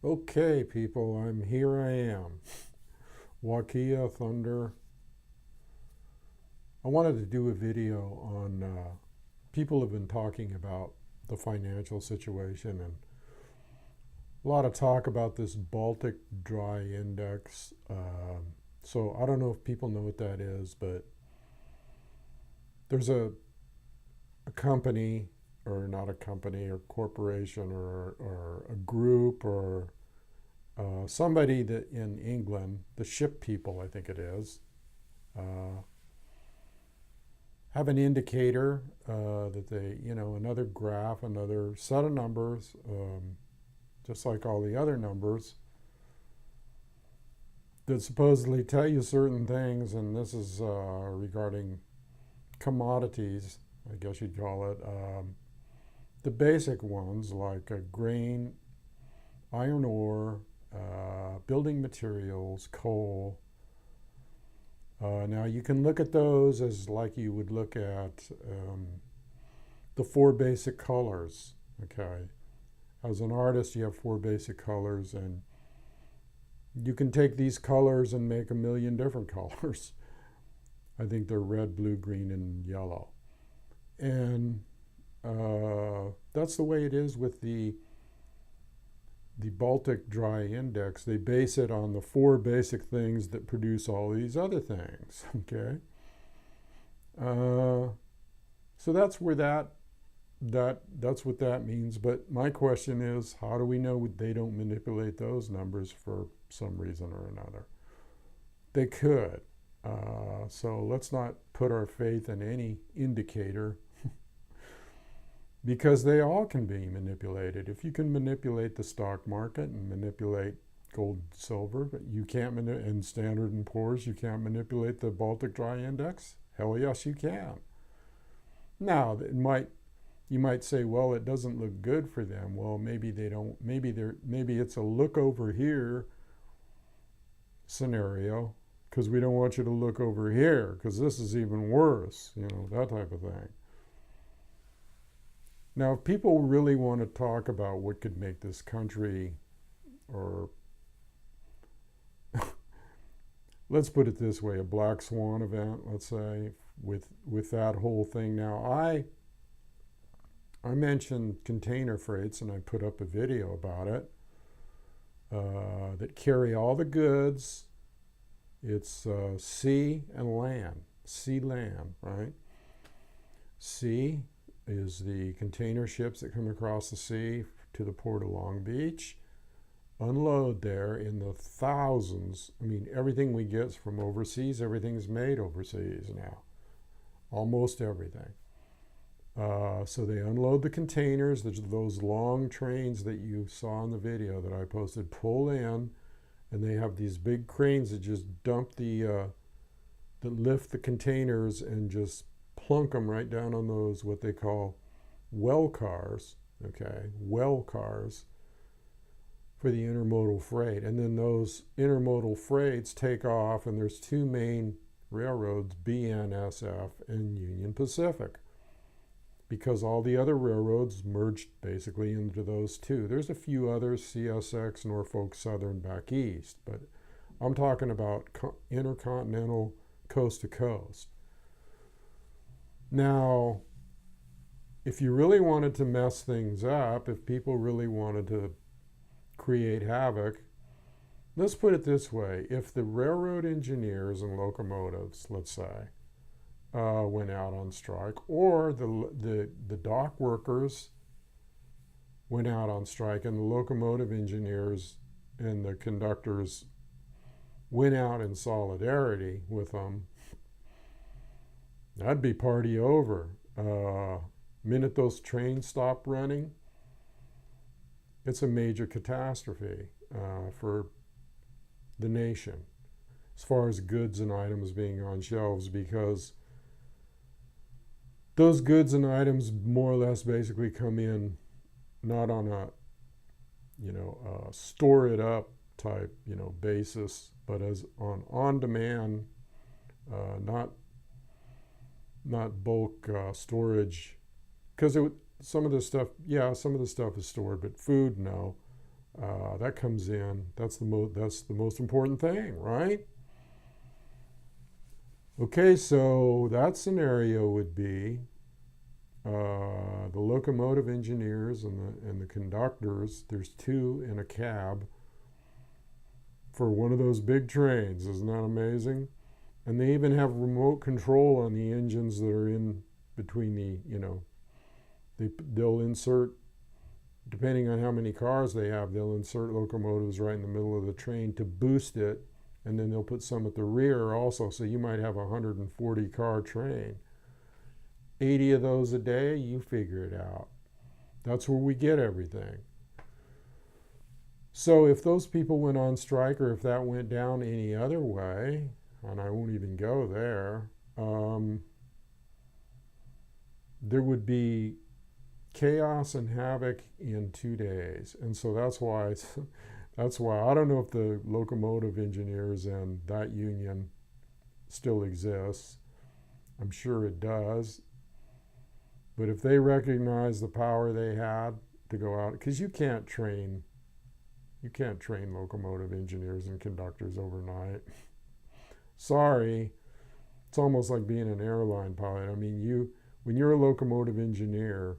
Okay, people, here I am. Wakia Thunder. I wanted to do a video on people have been talking about the financial situation and a lot of talk about this Baltic Dry Index. So I don't know if people know what that is, but there's a company, or not a company, or corporation, or a group, or somebody that in England, the ship people, I think it is, uh, have an indicator that they, another graph, another set of numbers, just like all the other numbers, that supposedly tell you certain things. And this is regarding commodities, I guess you'd call it. The basic ones like grain, iron ore, building materials, coal. Now you can look at those as like you would look at the four basic colors. Okay, as an artist, you have four basic colors, and you can take these colors and make a million different colors. I think they're red, blue, green, and yellow, and that's the way it is with the Baltic Dry Index. They base it on the four basic things that produce all these other things. Okay, so that's where that's what that means. But my question is, how do we know they don't manipulate those numbers for some reason or another? They could. So let's not put our faith in any indicator because they all can be manipulated. If you can manipulate the stock market and manipulate gold and silver, but you can't in Standard and Poor's, you can't manipulate the Baltic Dry Index. Hell yes, you can. Now, you might say, well, it doesn't look good for them. Well, maybe they don't. Maybe it's a look over here scenario, because we don't want you to look over here because this is even worse. That type of thing. Now, if people really want to talk about what could make this country, or let's put it this way, a black swan event, let's say, with that whole thing. Now, I mentioned container freights, and I put up a video about it, that carry all the goods. It's sea and land, sea, land, right? Sea is the container ships that come across the sea to the port of Long Beach, unload there in the thousands. I mean, everything we get from overseas, everything's made overseas now, almost everything. So they unload the containers. There's those long trains that you saw in the video that I posted, pull in, and they have these big cranes that just dump that lift the containers and just plunk them right down on those, what they call well cars. Okay, well cars for the intermodal freight. And then those intermodal freights take off, and there's two main railroads, BNSF and Union Pacific, because all the other railroads merged basically into those two. There's a few others, CSX, Norfolk Southern back east, but I'm talking about intercontinental, coast to coast. Now, if you really wanted to mess things up, if people really wanted to create havoc, let's put it this way. If the railroad engineers and locomotives, let's say, went out on strike, or the dock workers went out on strike, and the locomotive engineers and the conductors went out in solidarity with them, that'd be party over. Minute those trains stop running, it's a major catastrophe for the nation as far as goods and items being on shelves, because those goods and items more or less basically come in not on a store it up type basis, but as on demand, not bulk storage, because some of the stuff is stored, but food, no. That comes in. That's the most important thing, right? Okay, so that scenario would be the locomotive engineers and the conductors. There's two in a cab for one of those big trains. Isn't that amazing? And they even have remote control on the engines that are in between they'll insert, depending on how many cars they have, they'll insert locomotives right in the middle of the train to boost it, and then they'll put some at the rear also. So you might have a 140 car train. 80 of those a day, you figure it out. That's where we get everything. So if those people went on strike, or if that went down any other way, and I won't even go there, there would be chaos and havoc in 2 days. And so that's why I don't know if the locomotive engineers and that union still exists. I'm sure it does. But if they recognize the power they had to go out, because you can't train locomotive engineers and conductors overnight. Sorry, it's almost like being an airline pilot. I mean, when you're a locomotive engineer,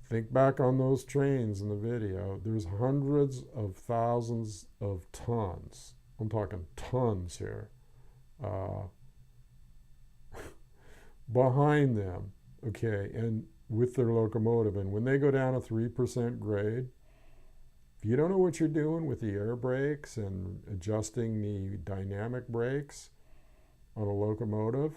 think back on those trains in the video. There's hundreds of thousands of tons. I'm talking tons here. Behind them, okay, and with their locomotive. And when they go down a 3% grade, if you don't know what you're doing with the air brakes and adjusting the dynamic brakes on a locomotive,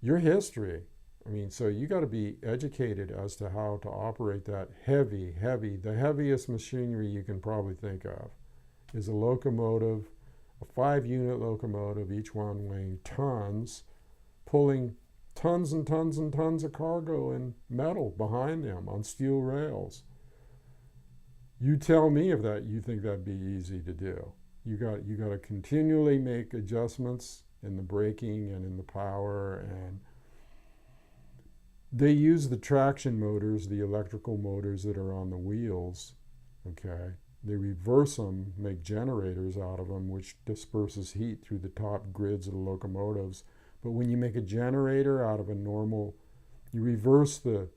your history. I mean, so you got to be educated as to how to operate that the heaviest machinery you can probably think of is a locomotive, a 5-unit locomotive, each one weighing tons, pulling tons and tons and tons of cargo and metal behind them on steel rails. You tell me if you think that'd be easy to do. You got to continually make adjustments in the braking and in the power, and they use the traction motors, the electrical motors that are on the wheels, okay? They reverse them, make generators out of them, which disperses heat through the top grids of the locomotives. But when you make a generator out of a normal, you reverse the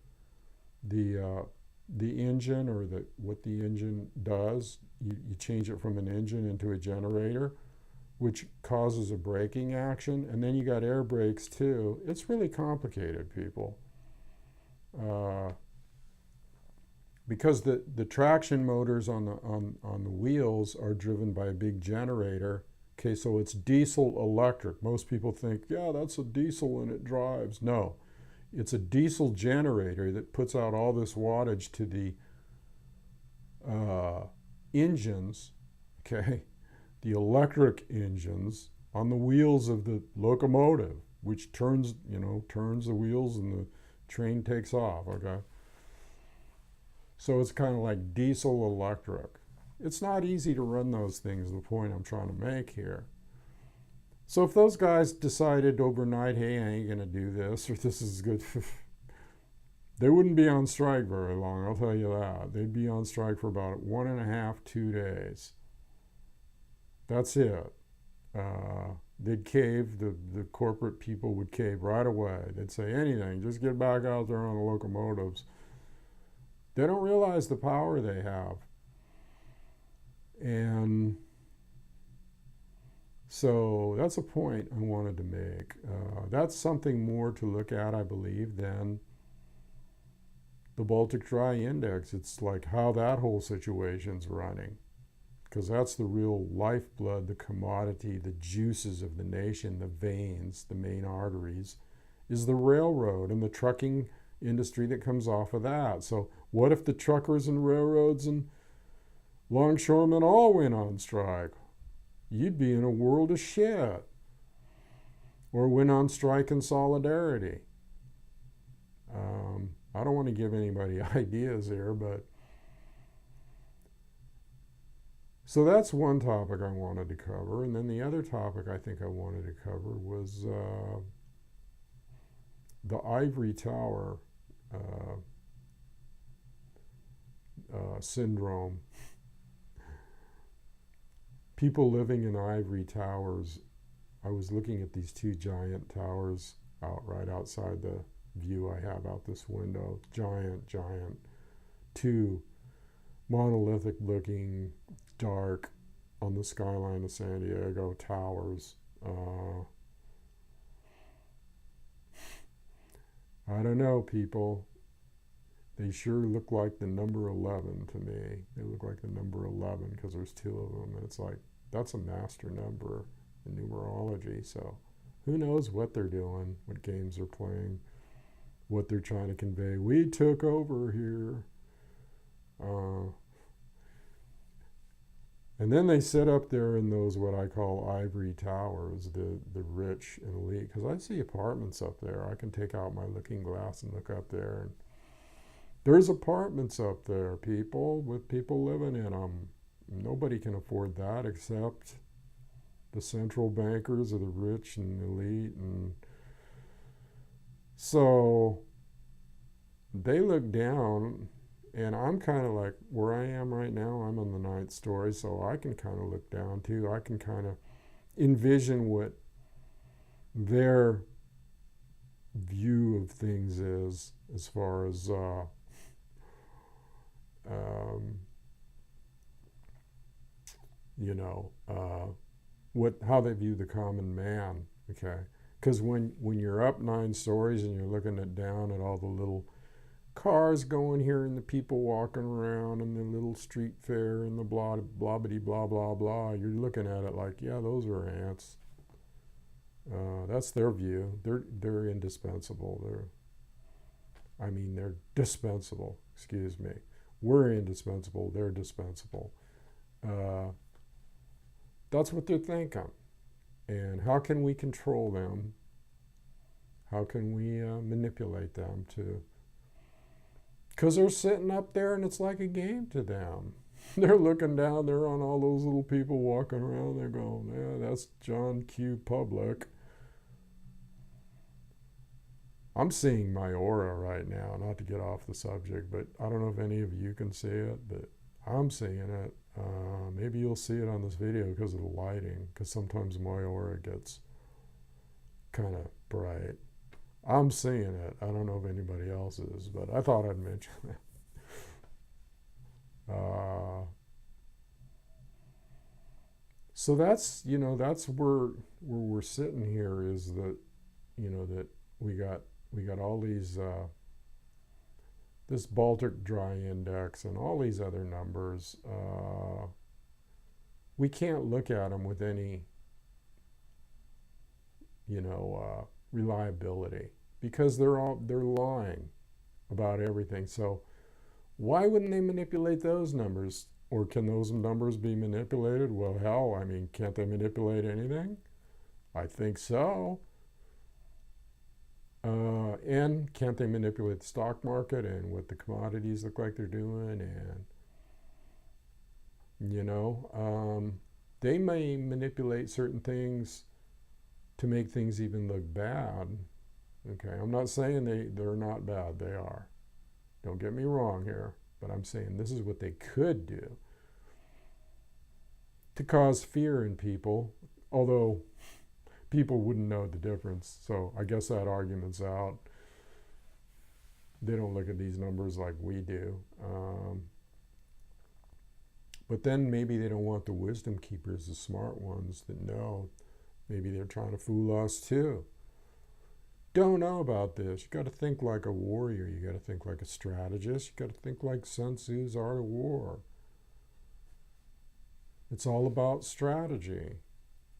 engine, or what the engine does. You change it from an engine into a generator, which causes a braking action, and then you got air brakes too. It's really complicated, people. Because the traction motors on the wheels are driven by a big generator. Okay, so it's diesel electric. Most people think, yeah, that's a diesel and it drives. No, it's a diesel generator that puts out all this wattage to the engines, okay, the electric engines on the wheels of the locomotive, which turns the wheels and the train takes off, okay? So it's kind of like diesel electric. It's not easy to run those things, the point I'm trying to make here. So if those guys decided overnight, hey, I ain't going to do this, or this is good, they wouldn't be on strike very long, I'll tell you that. They'd be on strike for about 1.5, 2 days. That's it. They'd cave, the corporate people would cave right away. They'd say anything, just get back out there on the locomotives. They don't realize the power they have. And so that's a point I wanted to make. That's something more to look at, I believe, than the Baltic Dry Index. It's like how that whole situation's running, because that's the real lifeblood, the commodity, the juices of the nation, the veins, the main arteries, is the railroad and the trucking industry that comes off of that. So what if the truckers and railroads and longshoremen all went on strike? You'd be in a world of shit. Or went on strike in solidarity. I don't want to give anybody ideas here, but so that's one topic I wanted to cover. And then the other topic I think I wanted to cover was the ivory tower syndrome. People living in ivory towers. I was looking at these two giant towers right outside the view I have out this window. Giant, two monolithic looking, dark, on the skyline of San Diego towers. I don't know, people. They sure look like the number 11 to me. They look like the number 11 because there's two of them. And it's like, that's a master number in numerology. So who knows what they're doing, what games they're playing, what they're trying to convey. We took over here. And then they sit up there in those what I call ivory towers, the rich and elite, because I see apartments up there. I can take out my looking glass and look up there. And there's apartments up there, people, with people living in them. Nobody can afford that except the central bankers or the rich and elite. And so they look down. And I'm kind of like where I am right now, I'm on the 9th story, so I can kind of look down too. I can kind of envision what their view of things is as far as how they view the common man, okay? Because when you're up 9 stories and you're looking down at all the little cars going here and the people walking around and the little street fair and the blah bitty blah blah blah, you're looking at it like, yeah, those are ants. That's their view. They're indispensable. They're dispensable. Excuse me. We're indispensable. They're dispensable. That's what they're thinking. And how can we control them? How can we manipulate them to? Because they're sitting up there and it's like a game to them. They're looking down there on all those little people walking around. They're going, yeah, that's John Q. Public. I'm seeing my aura right now, not to get off the subject, but I don't know if any of you can see it, but I'm seeing it. Maybe you'll see it on this video because of the lighting, because sometimes my aura gets kind of bright. I'm seeing it. I don't know if anybody else is, but I thought I'd mention it. So that's where we're sitting here, is that, that we got all these, this Baltic Dry index and all these other numbers. We can't look at them with any, reliability, because they're lying about everything. So why wouldn't they manipulate those numbers? Or can those numbers be manipulated? Well, hell, can't they manipulate anything? I think so. And can't they manipulate the stock market and what the commodities look like they're doing? And they may manipulate certain things to make things even look bad. Okay, I'm not saying they're not bad. They are. Don't get me wrong here, but I'm saying this is what they could do to cause fear in people, although people wouldn't know the difference. So I guess that argument's out. They don't look at these numbers like we do. But then maybe they don't want the wisdom keepers, the smart ones that know. Maybe they're trying to fool us too. Don't know about this. You got to think like a warrior. You got to think like a strategist. You got to think like Sun Tzu's Art of War. It's all about strategy.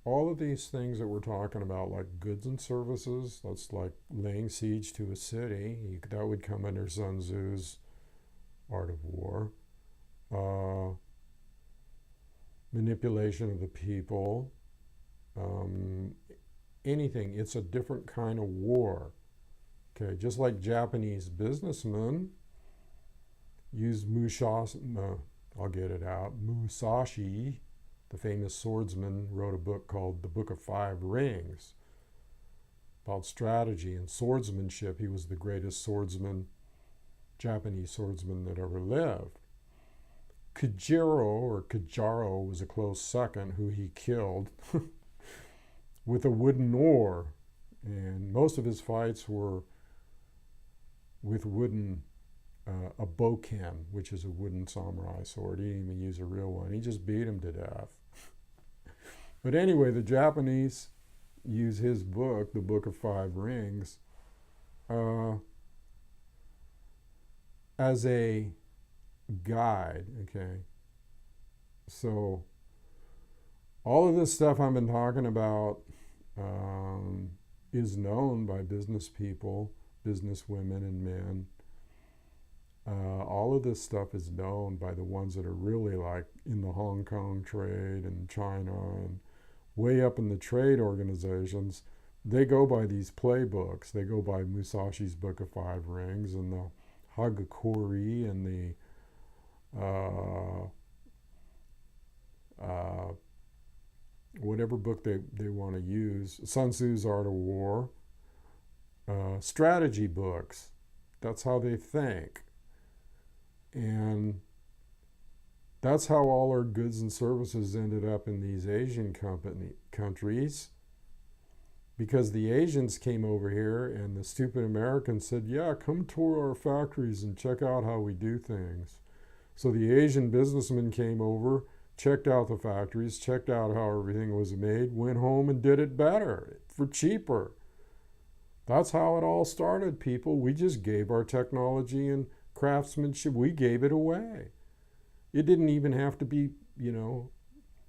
All of these things that we're talking about, like goods and services, that's like laying siege to a city. That would come under Sun Tzu's Art of War. Manipulation of the people. Anything. It's a different kind of war. Okay, just like Japanese businessmen used Musashi, the famous swordsman, wrote a book called The Book of Five Rings about strategy and swordsmanship. He was the greatest swordsman Japanese swordsman that ever lived. Kajaro was a close second, who he killed with a wooden oar. And most of his fights were with wooden, a boken, which is a wooden samurai sword. He didn't even use a real one. He just beat him to death. But anyway, the Japanese use his book, the Book of Five Rings, as a guide, okay? So all of this stuff I've been talking about is known by business people, business women and men. All of this stuff is known by the ones that are really like in the Hong Kong trade and China and way up in the trade organizations. They go by these playbooks. They go by Musashi's Book of Five Rings and the Hagakure and the whatever book they want to use. Sun Tzu's Art of War. Strategy books. That's how they think. And that's how all our goods and services ended up in these Asian countries, because the Asians came over here and the stupid Americans said, yeah, come tour our factories and check out how we do things. So the Asian businessmen came over, checked out the factories, checked out how everything was made, went home and did it better, for cheaper. That's how it all started, people. We just gave our technology and craftsmanship, we gave it away. It didn't even have to be,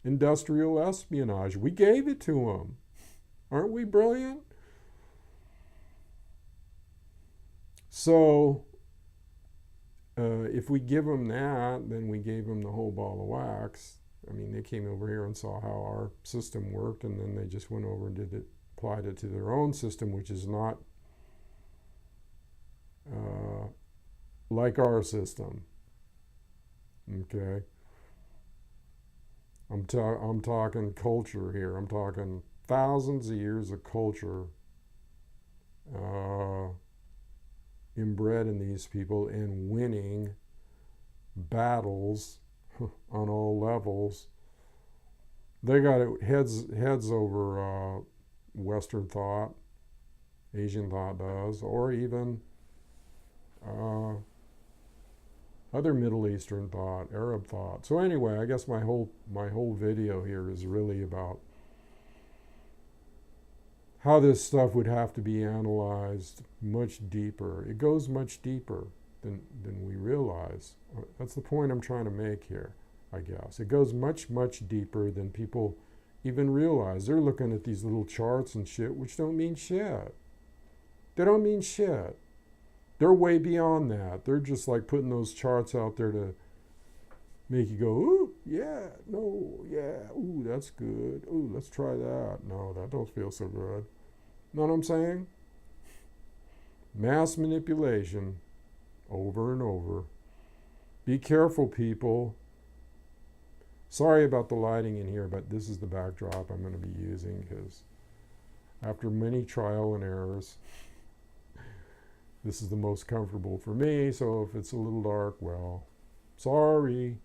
industrial espionage. We gave it to them. Aren't we brilliant? So, if we give them that, then we gave them the whole ball of wax. I mean, they came over here and saw how our system worked, and then they just went over and applied it to their own system, which is not like our system. Okay? I'm talking culture here. I'm talking thousands of years of culture inbred in these people and winning battles on all levels. They got it heads over Western thought, Asian thought does, or even other Middle Eastern thought, Arab thought. So anyway, I guess my whole video here is really about how this stuff would have to be analyzed much deeper. It goes much deeper than we realize. That's the point I'm trying to make here, I guess. It goes much, much deeper than people even realize. They're looking at these little charts and shit, which don't mean shit. They don't mean shit. They're way beyond that. They're just like putting those charts out there to make you go, ooh, yeah, no, yeah, ooh, that's good. Ooh, let's try that. No, that don't feel so good. Know what I'm saying? Mass manipulation over and over. Be careful, people. Sorry about the lighting in here, but this is the backdrop I'm going to be using, because after many trial and errors, this is the most comfortable for me. So if it's a little dark, well, sorry.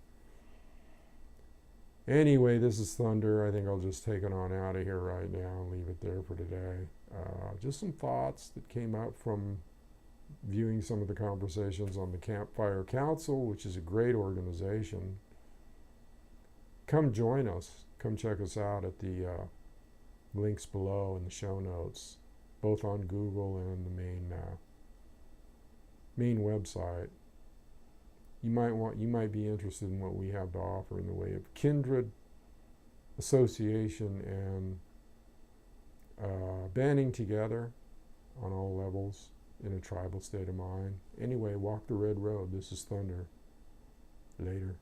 Anyway, this is Thunder. I think I'll just take it on out of here right now and leave it there for today. Just some thoughts that came out from viewing some of the conversations on the Campfire Council, which is a great organization. Come join us. Come check us out at the links below in the show notes, both on Google and the main website. You might be interested in what we have to offer in the way of kindred, association, and banding together on all levels in a tribal state of mind. Anyway, walk the red road. This is Thunder. Later.